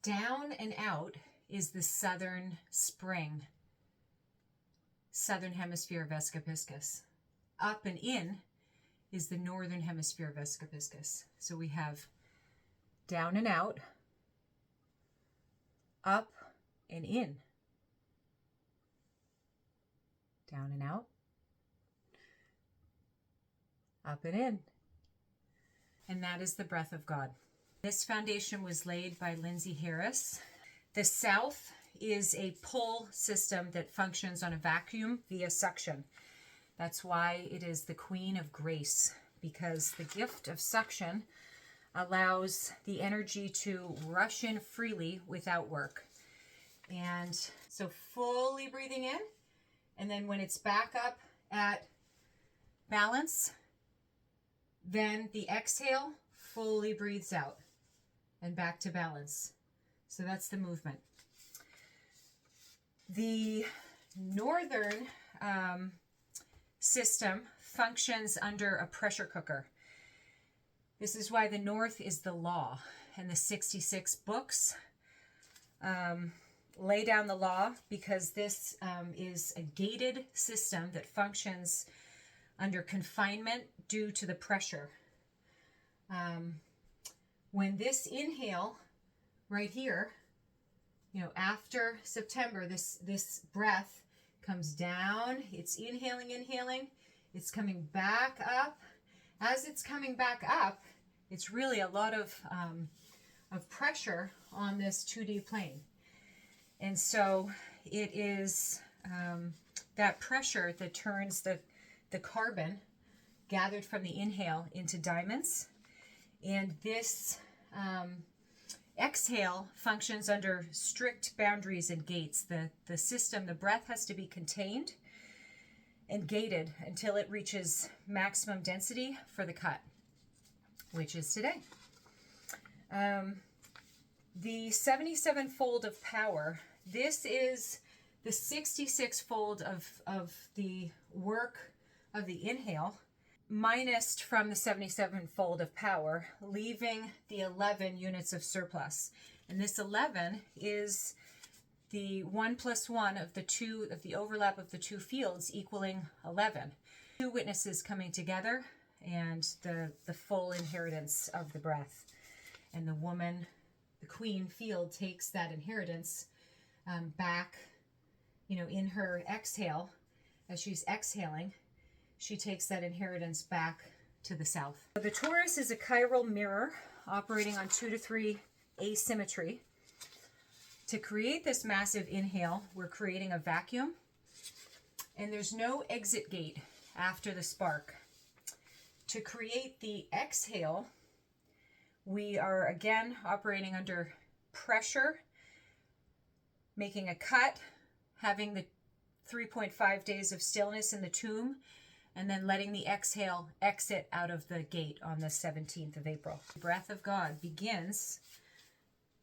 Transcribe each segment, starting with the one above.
Down and out is the southern spring, southern hemisphere of Escapiscus. Up and in is the northern hemisphere of Escapiscus. So we have down and out, up and in, down and out, up and in. And that is the breath of God. This foundation was laid by Lindsay Harris. The south is a pull system that functions on a vacuum via suction. That's why it is the Queen of Grace, because the gift of suction allows the energy to rush in freely without work. And so fully breathing in, and then when it's back up at balance, then the exhale fully breathes out and back to balance. So that's the movement. The northern system functions under a pressure cooker. This is why the north is the law, and the 66 books lay down the law, because this is a gated system that functions under confinement due to the pressure. When this inhale right here, after September, this breath comes down, it's inhaling, it's coming back up. As it's coming back up, it's really a lot of pressure on this 2D plane. And so it is that pressure that turns the carbon gathered from the inhale into diamonds. And this exhale functions under strict boundaries and gates. The system, the breath has to be contained and gated until it reaches maximum density for the cut, which is today. The 77-fold of power, this is the 66-fold of the work of the inhale, minus from the 77-fold of power, leaving the 11 units of surplus. And this 11 is the 1 + 1 of the overlap of the two fields equaling 11. Two witnesses coming together, and the full inheritance of the breath. And the woman, the queen field, takes that inheritance back, in her exhale. As she's exhaling, she takes that inheritance back to the south. The torus is a chiral mirror operating on 2 to 3 asymmetry. To create this massive inhale, we're creating a vacuum, and there's no exit gate after the spark. To create the exhale, we are again operating under pressure, making a cut, having the 3.5 days of stillness in the tomb, and then letting the exhale exit out of the gate on the 17th of April. The breath of God begins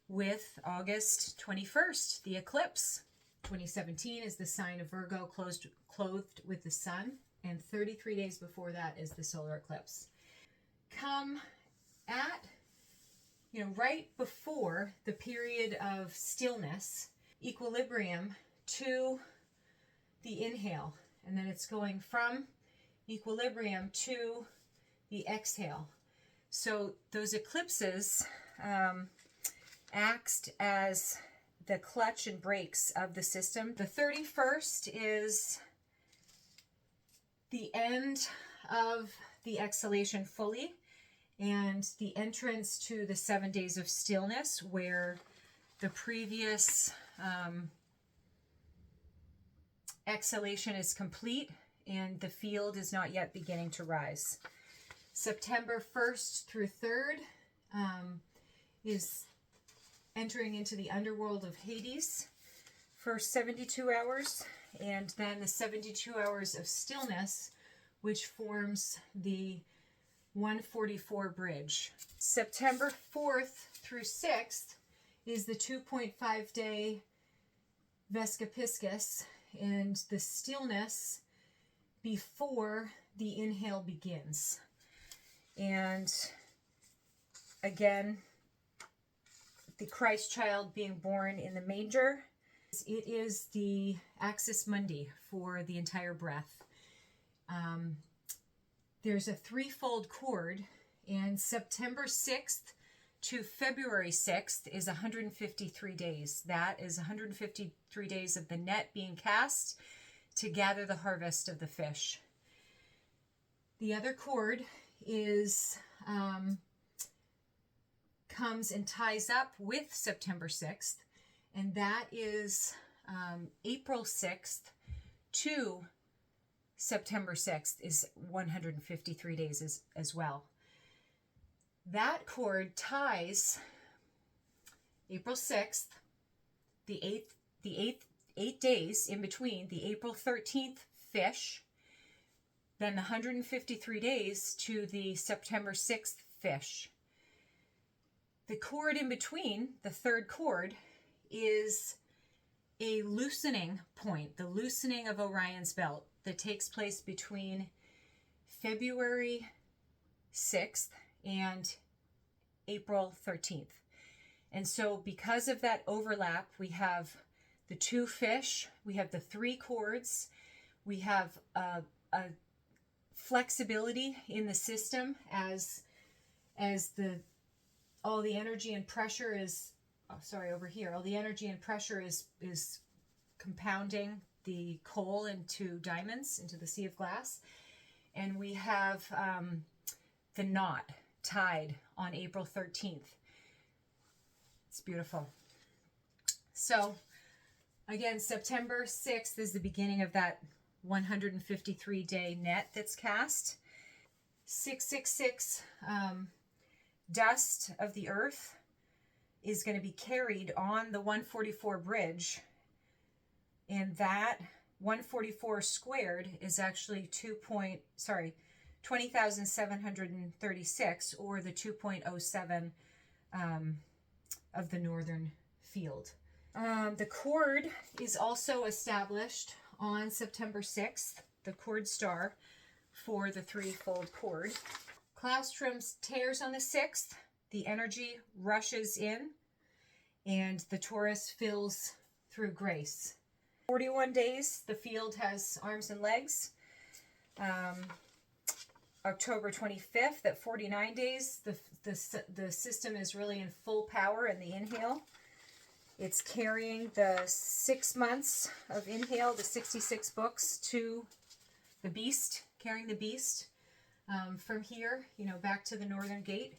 with August 21st, the eclipse. 2017 is the sign of Virgo clothed with the sun, and 33 days before that is the solar eclipse. Come at, right before the period of stillness, equilibrium to the inhale, and then it's going from equilibrium to the exhale. So those eclipses act as the clutch and brakes of the system. The 31st is the end of the exhalation fully, and the entrance to the 7 days of stillness, where the previous exhalation is complete and the field is not yet beginning to rise. September 1st through 3rd is entering into the underworld of Hades for 72 hours, and then the 72 hours of stillness, which forms the 144 bridge. September 4th through 6th is the 2.5 day Vescapiscus, and the stillness before the inhale begins. And again, the Christ child being born in the manger. It is the axis mundi for the entire breath. There's a threefold cord, and September 6th to February 6th is 153 days. That is 153 days of the net being cast to gather the harvest of the fish. The other cord is comes and ties up with September 6th, and that is April 6th to September 6th is 153 days as well. That cord ties April 6th, the 8 days in between the April 13th fish, then the 153 days to the September 6th fish. The cord in between, the third cord, is a loosening point, the loosening of Orion's belt that takes place between February 6th and April 13th. And so because of that overlap, we have the two fish, we have the three cords, we have a flexibility in the system as all the energy and pressure is, over here, all the energy and pressure is compounding the coal into diamonds, into the sea of glass. And we have the knot tied on April 13th. It's beautiful. So again, September 6th is the beginning of that 153-day net that's cast. 666 dust of the earth is going to be carried on the 144 bridge, and that 144 squared is actually 20,736, or the 2.07 of the northern field. The cord is also established on September 6th, the cord star for the threefold cord. Claustrum's tears on the 6th, the energy rushes in, and the Taurus fills through grace. 41 days, the field has arms and legs. October 25th, at 49 days, the system is really in full power in the inhale. It's carrying the 6 months of inhale, the 66 books, to the beast, carrying the beast from here, back to the northern gate.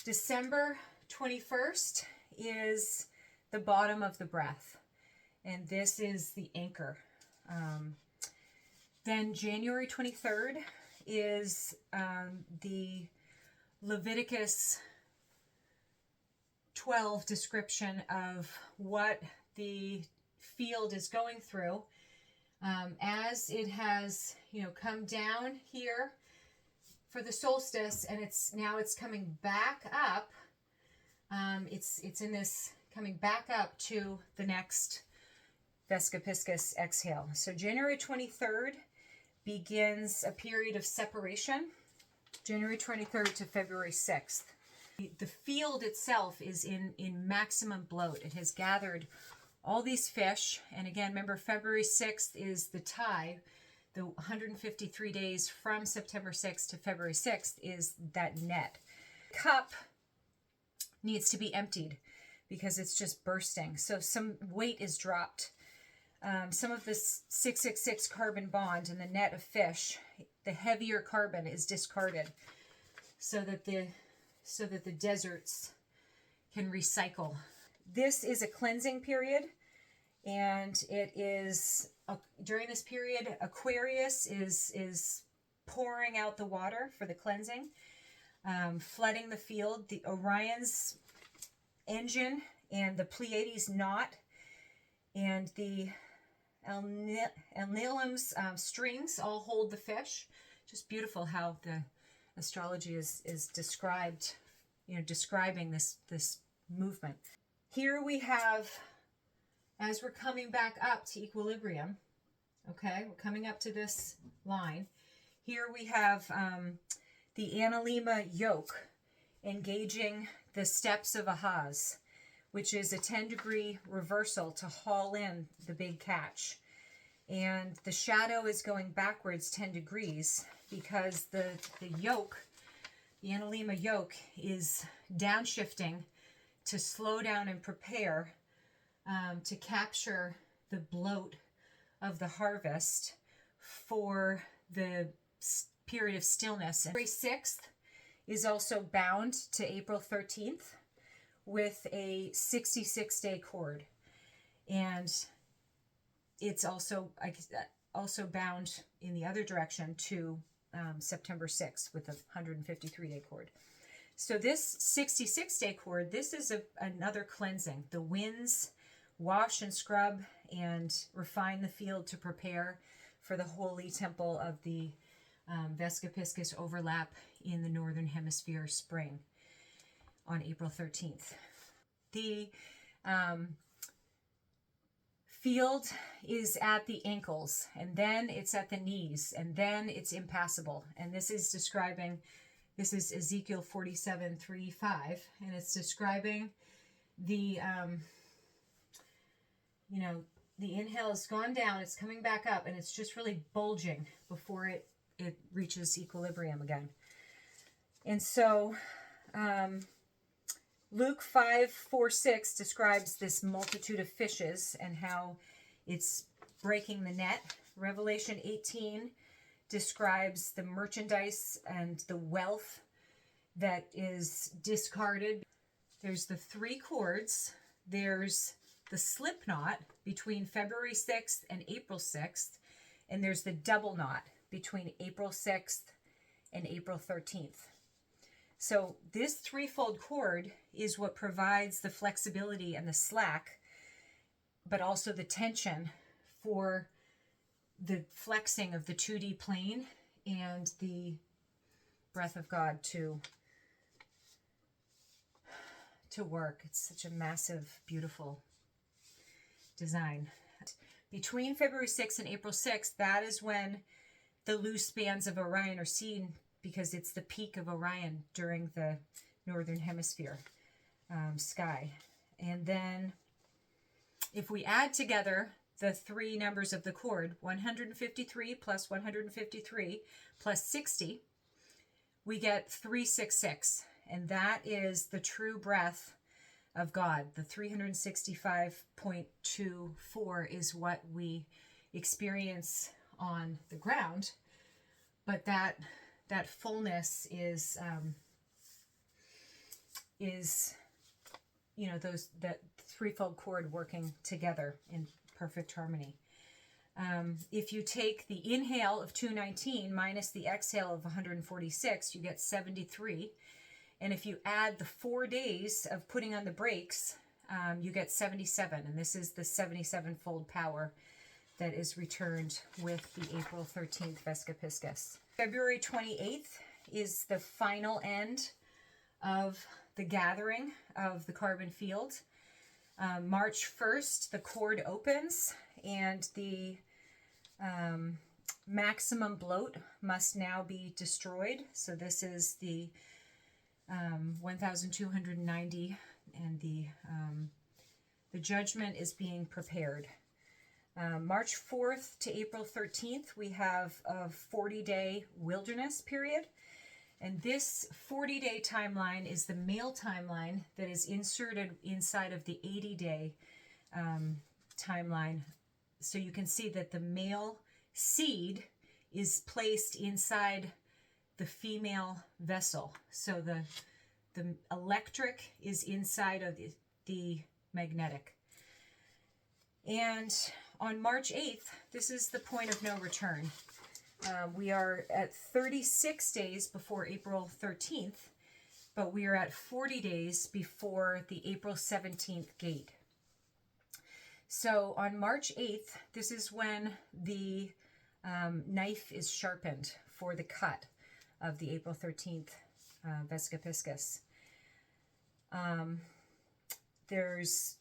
December 21st is the bottom of the breath, and this is the anchor. Then January 23rd is the Leviticus 12 description of what the field is going through as it has come down here for the solstice, and it's coming back up. It's in this coming back up to the next Vesca-Piscis exhale. So January 23rd begins a period of separation, January 23rd to February 6th. The field itself is in maximum bloat. It has gathered all these fish. And again, remember, February 6th is the tie. The 153 days from September 6th to February 6th is that net. Cup needs to be emptied because it's just bursting. So some weight is dropped. Some of this 666 carbon bond in the net of fish, the heavier carbon is discarded so that the deserts can recycle. This is a cleansing period, and it is during this period Aquarius is pouring out the water for the cleansing, flooding the field. The Orion's engine and the Pleiades knot and the Alnilam's strings all hold the fish. Just beautiful how the astrology is described, describing this movement. Here we have, as we're coming back up to equilibrium, okay, we're coming up to this line. Here we have the Analema yoke engaging the steps of Ahaz. which is a 10-degree reversal to haul in the big catch. And the shadow is going backwards 10 degrees because the yoke, the analemma yoke, is downshifting to slow down and prepare to capture the bloat of the harvest for the period of stillness. February 6th is also bound to April 13th with a 66-day cord. And it's also bound in the other direction to September 6th with a 153-day cord. So this 66-day cord, this is another cleansing. The winds wash and scrub and refine the field to prepare for the holy temple of the Vesica overlap in the Northern Hemisphere spring on April 13th. The field is at the ankles, and then it's at the knees, and then it's impassable. And this is Ezekiel 47:3-5, and it's describing the the inhale has gone down, it's coming back up, and it's just really bulging before it reaches equilibrium again. And so Luke 5:4-6 describes this multitude of fishes and how it's breaking the net. Revelation 18 describes the merchandise and the wealth that is discarded. There's the 3 cords. There's the slip knot between February 6th and April 6th. And there's the double knot between April 6th and April 13th. So this threefold cord is what provides the flexibility and the slack, but also the tension for the flexing of the 2D plane and the breath of God to work. It's such a massive, beautiful design. Between February 6th and April 6th, that is when the loose bands of Orion are seen, because it's the peak of Orion during the Northern Hemisphere sky. And then if we add together the 3 numbers of the chord, 153 plus 153 plus 60, we get 366. And that is the true breath of God. The 365.24 is what we experience on the ground. But that fullness is that threefold cord working together in perfect harmony. If you take the inhale of 219 minus the exhale of 146, you get 73. And if you add the 4 days of putting on the brakes, you get 77. And this is the 77-fold power that is returned with the April 13th Vesica Piscis. February 28th is the final end of the gathering of the carbon field. March 1st, the cord opens, and the maximum bloat must now be destroyed. So this is the 1,290, and the judgment is being prepared. March 4th to April 13th, we have a 40-day wilderness period. And this 40-day timeline is the male timeline that is inserted inside of the 80-day timeline. So you can see that the male seed is placed inside the female vessel. So the electric is inside of the magnetic. And on March 8th, this is the point of no return. We are at 36 days before April 13th, but we are at 40 days before the April 17th gate. So on March 8th, this is when the knife is sharpened for the cut of the April 13th Vesica Piscis. There's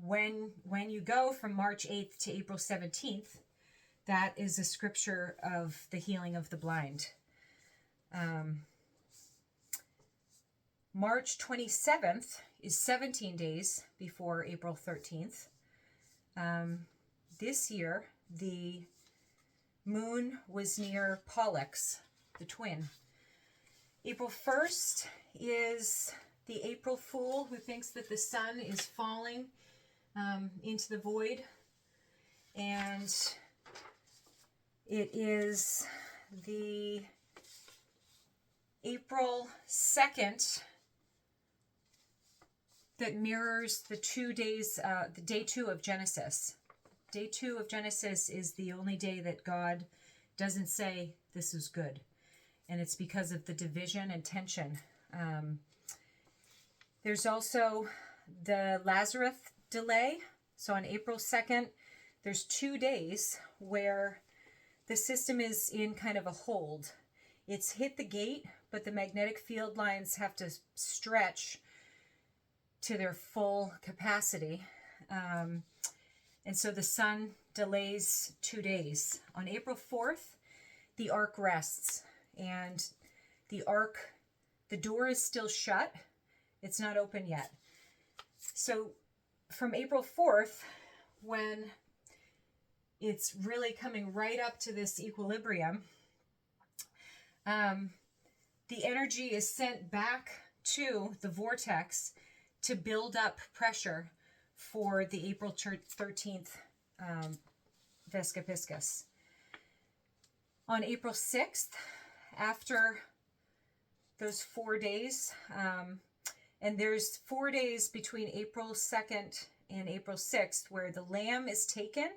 when you go from March 8th to April 17th, that is a scripture of the healing of the blind. March 27th is 17 days before April 13th. This year, the moon was near Pollux, the twin. April 1st is the April Fool who thinks that the sun is falling into the void. And it is the April 2nd that mirrors the 2 days, the day 2 of Genesis. Day 2 of Genesis is the only day that God doesn't say this is good. And it's because of the division and tension. There's also the Lazarus delay. So on April 2nd, there's 2 days where the system is in kind of a hold. It's hit the gate, but the magnetic field lines have to stretch to their full capacity. And so the sun delays 2 days. On April 4th, the ark rests. And the ark, the door is still shut. It's not open yet. So from April 4th, when it's really coming right up to this equilibrium, the energy is sent back to the vortex to build up pressure for the April 13th Vesca Piscis. On April 6th, after those 4 days, and there's 4 days between April 2nd and April 6th where the lamb is taken,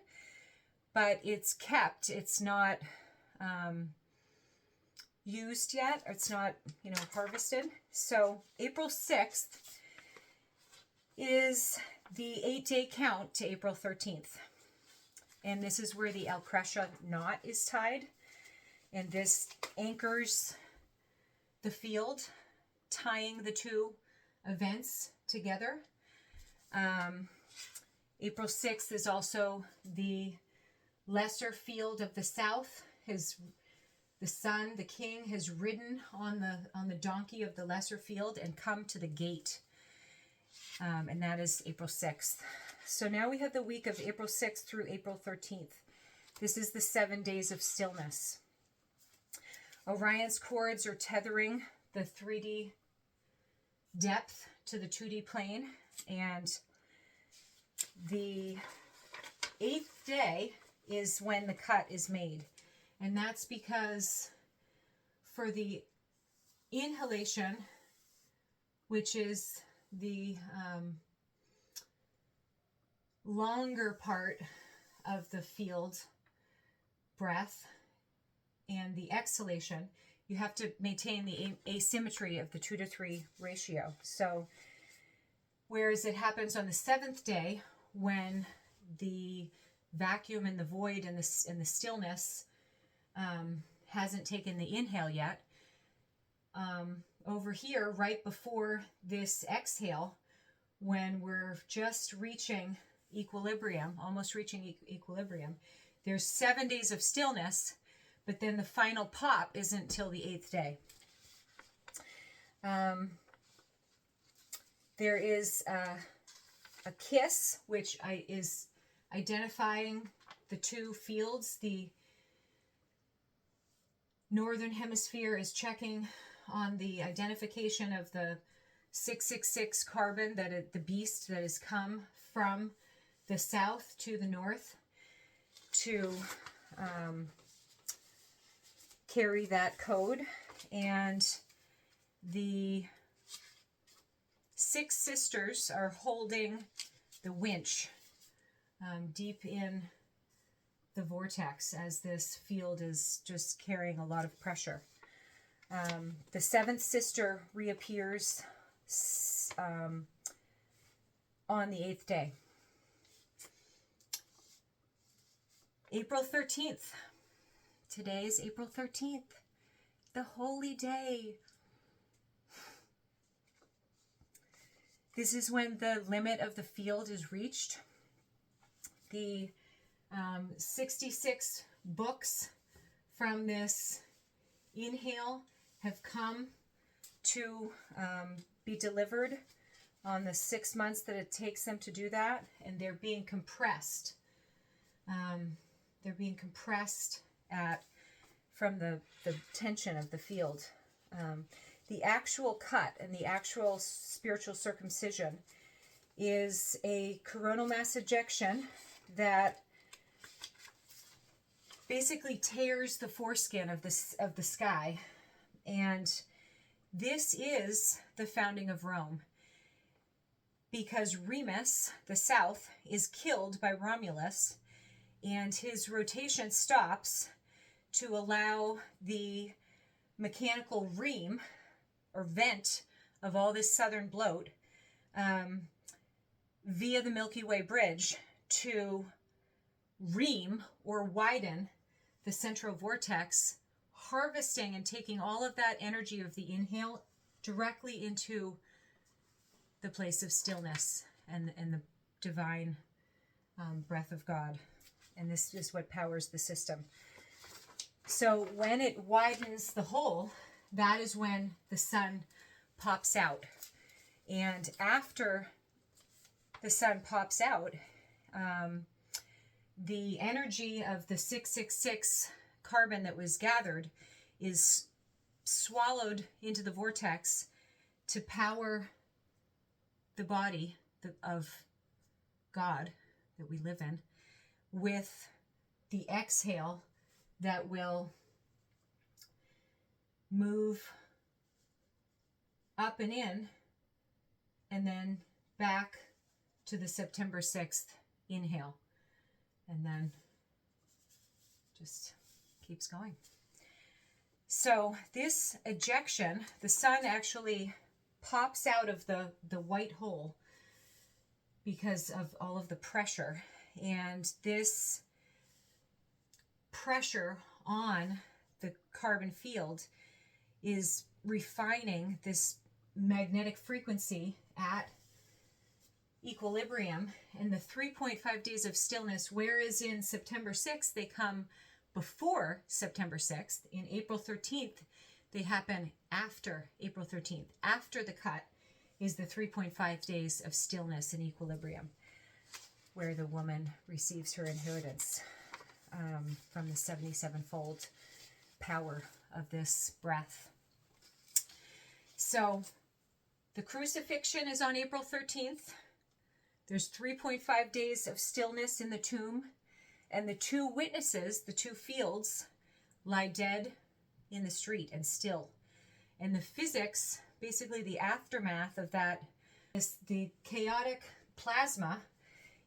but it's kept. It's not used yet. It's not, harvested. So April 6th is the 8-day count to April 13th. And this is where the El Crescia knot is tied. And this anchors the field, tying the 2 events together. April 6th is also the lesser field of the south. The sun, the king, has ridden on the donkey of the lesser field and come to the gate. And that is April 6th. So now we have the week of April 6th through April 13th. This is the 7 days of stillness. Orion's cords are tethering the 3D depth to the 2D plane. And the 8th day is when the cut is made. And that's because for the inhalation, which is the longer part of the field breath, and the exhalation, you have to maintain the asymmetry of the 2-to-3 ratio. So whereas it happens on the 7th day when the vacuum and the void and the stillness hasn't taken the inhale yet, over here right before this exhale, when we're just reaching equilibrium, almost reaching equilibrium, there's 7 days of stillness, but then the final pop isn't till the 8th day. There is a kiss, which is identifying the 2 fields. The northern hemisphere is checking on the identification of the 666 carbon, the beast that has come from the south to the north to carry that code. And the 6 sisters are holding the winch deep in the vortex as this field is just carrying a lot of pressure. The 7th sister reappears on the 8th day. April 13th. Today is April 13th, the holy day. This is when the limit of the field is reached. The 66 books from this inhale have come to be delivered on the 6 months that it takes them to do that, and they're being compressed. They're being compressed from the tension of the field. The actual cut and the actual spiritual circumcision is a coronal mass ejection that basically tears the foreskin of the sky. And this is the founding of Rome, because Remus, the south, is killed by Romulus, and his rotation stops to allow the mechanical ream or vent of all this southern bloat via the Milky Way bridge to ream or widen the central vortex, harvesting and taking all of that energy of the inhale directly into the place of stillness and the divine breath of God. And this is what powers the system. So when it widens the hole, that is when the sun pops out. And after the sun pops out, the energy of the 666 carbon that was gathered is swallowed into the vortex to power the body of God that we live in, with the exhale that will move up and in, and then back to the September 6th inhale, and then just keeps going. So this ejection, the sun actually pops out of the white hole because of all of the pressure, and this pressure on the carbon field is refining this magnetic frequency at equilibrium. And the 3.5 days of stillness, whereas in September 6th they come before September 6th, in April 13th they happen after April 13th. After the cut is the 3.5 days of stillness and equilibrium, where the woman receives her inheritance from the 77-fold power of this breath. So the crucifixion is on April 13th. There's 3.5 days of stillness in the tomb, and the two witnesses, the two fields, lie dead in the street and still. And the physics, basically the aftermath of that, is the chaotic plasma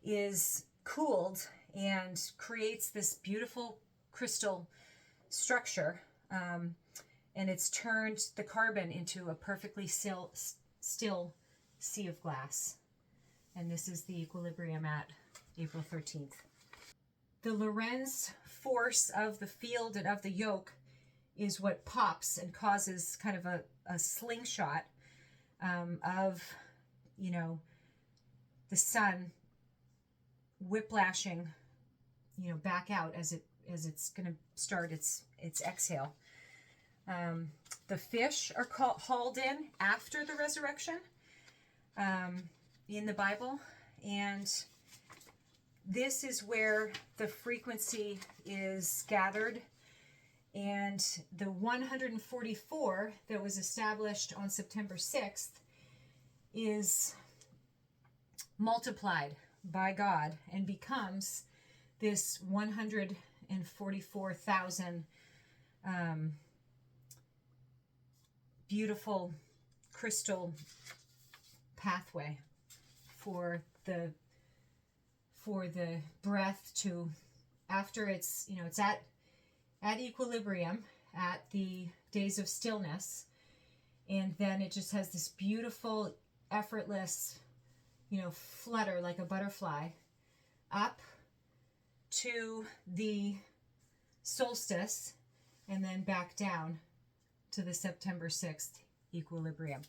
is cooled and creates this beautiful crystal structure, and it's turned the carbon into a perfectly still sea of glass. And this is the equilibrium at April 13th. The Lorentz force of the field and of the yoke is what pops and causes kind of a slingshot of, the sun whiplashing, back out as it's going to start its exhale. The fish are hauled in after the resurrection in the Bible, and this is where the frequency is gathered, and the 144 that was established on September 6th is multiplied by God and becomes this 144,000 beautiful crystal pathway for the breath to, after it's at equilibrium at the days of stillness, and then it just has this beautiful effortless flutter like a butterfly up to the solstice, and then back down to the September 6th equilibrium.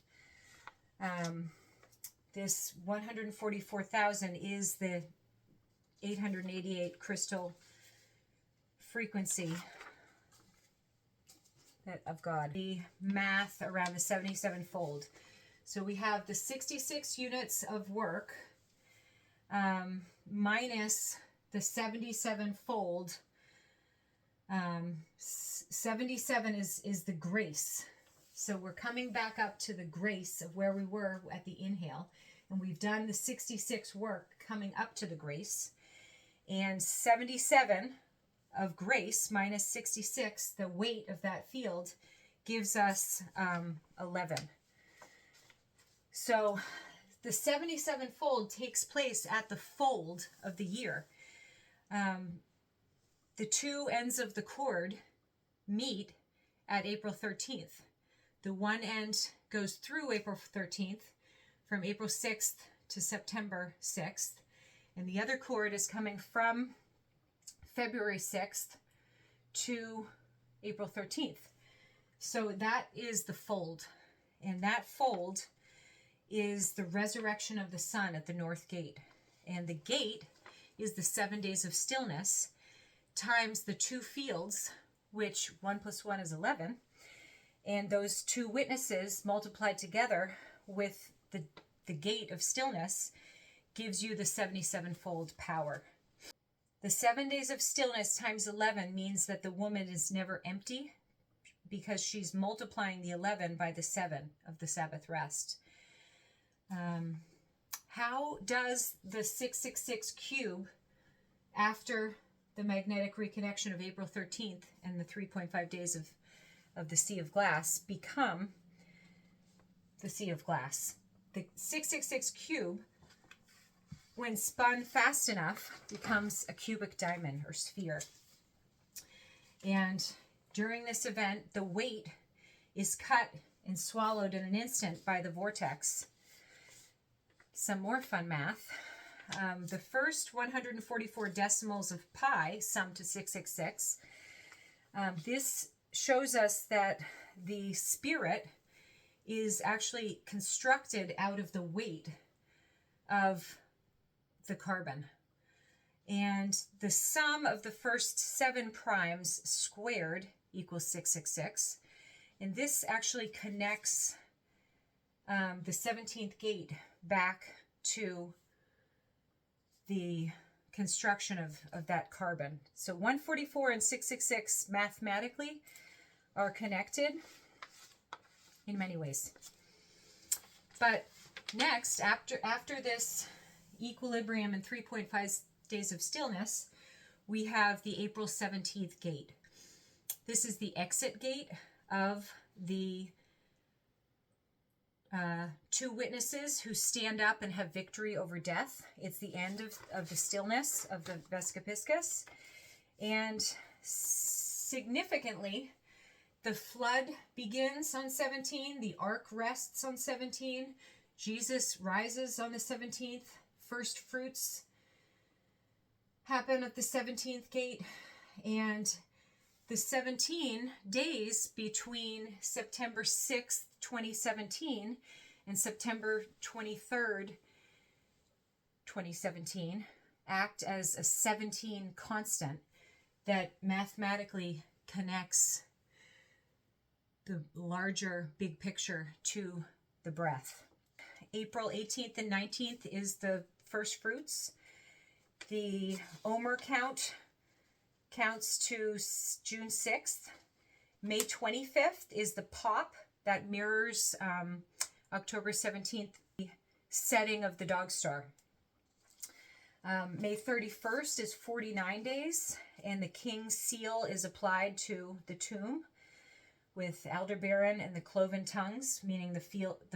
This 144,000 is the 888 crystal frequency of God. The math around the 77-fold. So we have the 66 units of work minus the 77-fold. 77 is the grace. So we're coming back up to the grace of where we were at the inhale. And we've done the 66 work coming up to the grace. And 77 of grace minus 66, the weight of that field, gives us 11. So the 77-fold takes place at the fold of the year. The two ends of the cord meet at April 13th. The one end goes through April 13th from April 6th to September 6th. And the other cord is coming from February 6th to April 13th. So that is the fold. And that fold is the resurrection of the sun at the north gate. And the gate is the 7 days of stillness times the two fields, which 1 + 1 is 11. And those two witnesses multiplied together with the gate of stillness gives you the 77-fold power. The 7 days of stillness times 11 means that the woman is never empty because she's multiplying the 11 by the 7 of the Sabbath rest. How does the 666 cube, after the magnetic reconnection of April 13th and the 3.5 days of the Sea of Glass, become the Sea of Glass? The 666 cube, when spun fast enough, becomes a cubic diamond or sphere. And during this event, the weight is cut and swallowed in an instant by the vortex. Some more fun math. The first 144 decimals of pi sum to 666. This shows us that the spirit is actually constructed out of the weight of the carbon. And the sum of the first 7 primes squared equals 666. And this actually connects the 17th gate back to the construction of that carbon. So 144 and 666 mathematically are connected in many ways. But next, after this equilibrium and 3.5 days of stillness, we have the April 17th gate. This is the exit gate of the two witnesses who stand up and have victory over death. It's the end of the stillness of the Vescapiscus. And significantly, the flood begins on 17. The ark rests on 17. Jesus rises on the 17th. First fruits happen at the 17th gate. And the 17 days between September 6th, 2017 and September 23rd, 2017 act as a 17 constant that mathematically connects the larger big picture to the breath. April 18th and 19th is the first fruits. The Omer counts to June 6th. May 25th is the pop that mirrors October 17th, the setting of the dog star. May 31st is 49 days, and the king's seal is applied to the tomb with Aldebaran and the cloven tongues, meaning the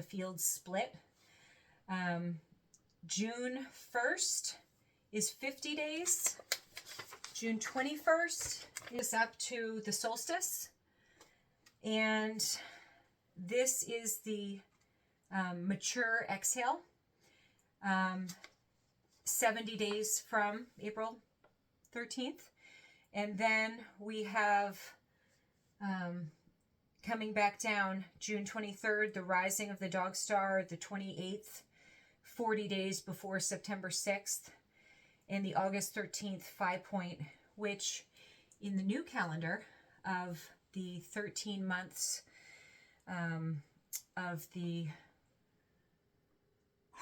fields split. June 1st is 50 days. June 21st is up to the solstice. And this is the mature exhale. 70 days from April 13th. And then we have coming back down June 23rd, the rising of the dog star, the 28th, 40 days before September 6th, and the August 13th 5 point, which in the new calendar of the 13 months of the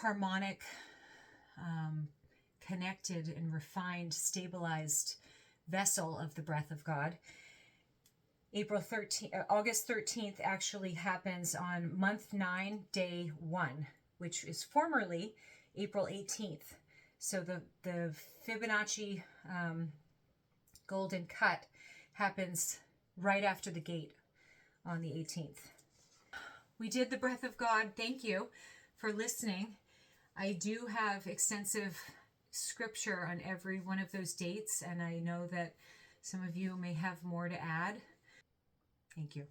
harmonic, connected and refined, stabilized vessel of the breath of God. August 13th actually happens on month 9, day 1, which is formerly April 18th. So the Fibonacci golden cut happens right after the gate on the 18th. We did the breath of God. Thank you for listening. I do have extensive scripture on every one of those dates, and I know that some of you may have more to add. Thank you.